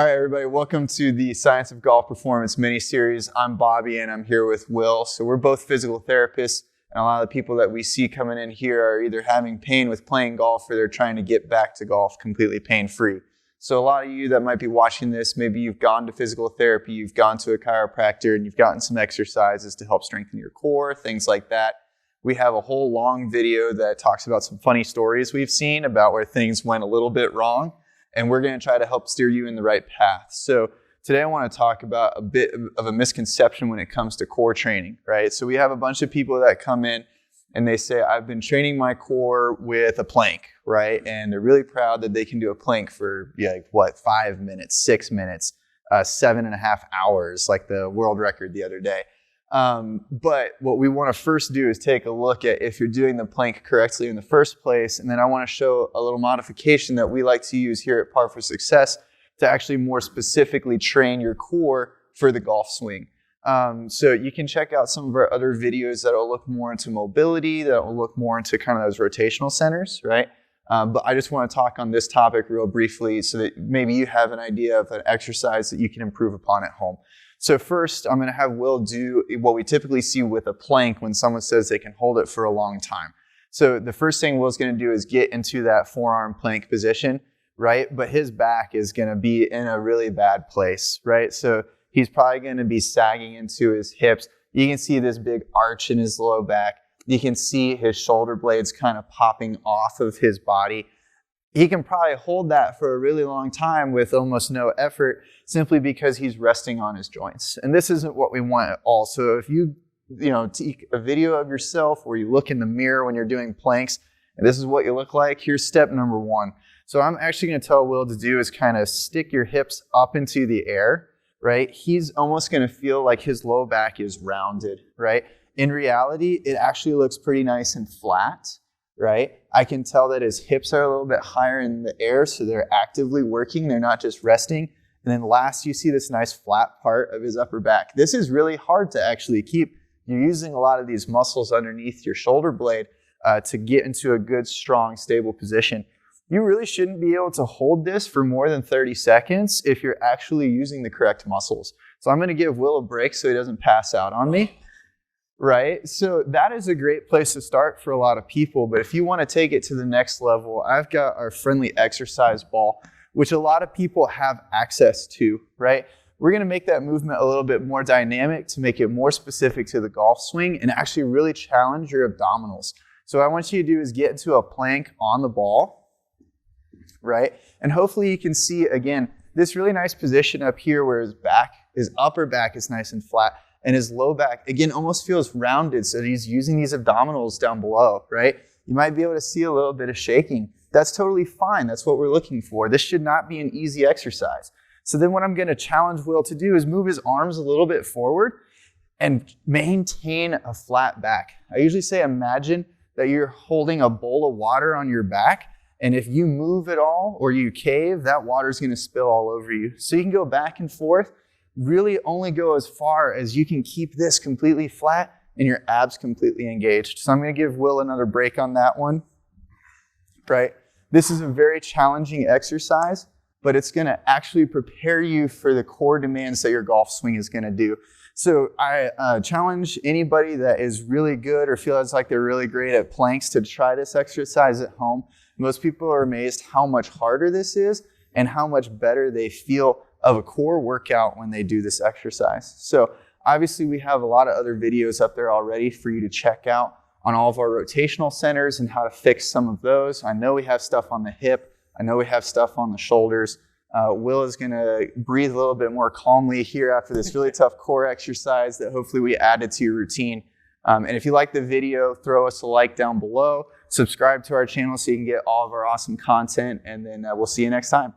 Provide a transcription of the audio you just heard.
All right, everybody, welcome to the Science of Golf Performance mini-series. I'm Bobby and I'm here with Will. So we're both physical therapists, and a lot of the people that we see coming in here are either having pain with playing golf or they're trying to get back to golf completely pain-free. So a lot of you that might be watching this, maybe you've gone to physical therapy, you've gone to a chiropractor, and you've gotten some exercises to help strengthen your core, things like that. We have a whole long video that talks about some funny stories we've seen about where things went a little bit wrong. And we're going to try to help steer you in the right path. So today I want to talk about a bit of a misconception when it comes to core training, right? So we have a bunch of people that come in and they say, I've been training my core with a plank, right? And they're really proud that they can do a plank for 5 minutes, 6 minutes, 7.5 hours, like the world record the other day. But what we want to first do is take a look at if you're doing the plank correctly in the first place. And then I want to show a little modification that we like to use here at Par for Success to actually more specifically train your core for the golf swing. So you can check out some of our other videos that will look more into mobility, that will look more into kind of those rotational centers, right? But I just want to talk on this topic real briefly so that maybe you have an idea of an exercise that you can improve upon at home. So first, I'm going to have Will do what we typically see with a plank when someone says they can hold it for a long time. So the first thing Will's going to do is get into that forearm plank position, right? But his back is going to be in a really bad place, right? So he's probably going to be sagging into his hips. You can see this big arch in his low back. You can see his shoulder blades kind of popping off of his body. He can probably hold that for a really long time with almost no effort simply because he's resting on his joints. And this isn't what we want at all. So if you take a video of yourself where you look in the mirror when you're doing planks, and this is what you look like, here's step number 1. So I'm actually going to tell Will to do is kind of stick your hips up into the air, right? He's almost going to feel like his low back is rounded, right? In reality, it actually looks pretty nice and flat. Right? I can tell that his hips are a little bit higher in the air, so they're actively working. They're not just resting. And then last, you see this nice flat part of his upper back. This is really hard to actually keep. You're using a lot of these muscles underneath your shoulder blade to get into a good, strong, stable position. You really shouldn't be able to hold this for more than 30 seconds if you're actually using the correct muscles. So I'm going to give Will a break so he doesn't pass out on me. Right? So that is a great place to start for a lot of people. But if you want to take it to the next level, I've got our friendly exercise ball, which a lot of people have access to, right? We're going to make that movement a little bit more dynamic to make it more specific to the golf swing and actually really challenge your abdominals. So what I want you to do is get into a plank on the ball, right? And hopefully you can see, again, this really nice position up here where his upper back is nice and flat. And his low back, again, almost feels rounded. So he's using these abdominals down below, right? You might be able to see a little bit of shaking. That's totally fine. That's what we're looking for. This should not be an easy exercise. So then what I'm going to challenge Will to do is move his arms a little bit forward and maintain a flat back. I usually say imagine that you're holding a bowl of water on your back. And if you move at all or you cave, that water's going to spill all over you. So you can go back and forth. Really only go as far as you can keep this completely flat and your abs completely engaged. So I'm going to give Will another break on that one, right? This is a very challenging exercise, but it's going to actually prepare you for the core demands that your golf swing is going to do. So I challenge anybody that is really good or feels like they're really great at planks to try this exercise at home. Most people are amazed how much harder this is and how much better they feel of a core workout when they do this exercise. So obviously we have a lot of other videos up there already for you to check out on all of our rotational centers and how to fix some of those. I know we have stuff on the hip. I know we have stuff on the shoulders. Will is going to breathe a little bit more calmly here after this really tough core exercise that hopefully we added to your routine. And if you like the video, throw us a like down below. Subscribe to our channel so you can get all of our awesome content. And then we'll see you next time.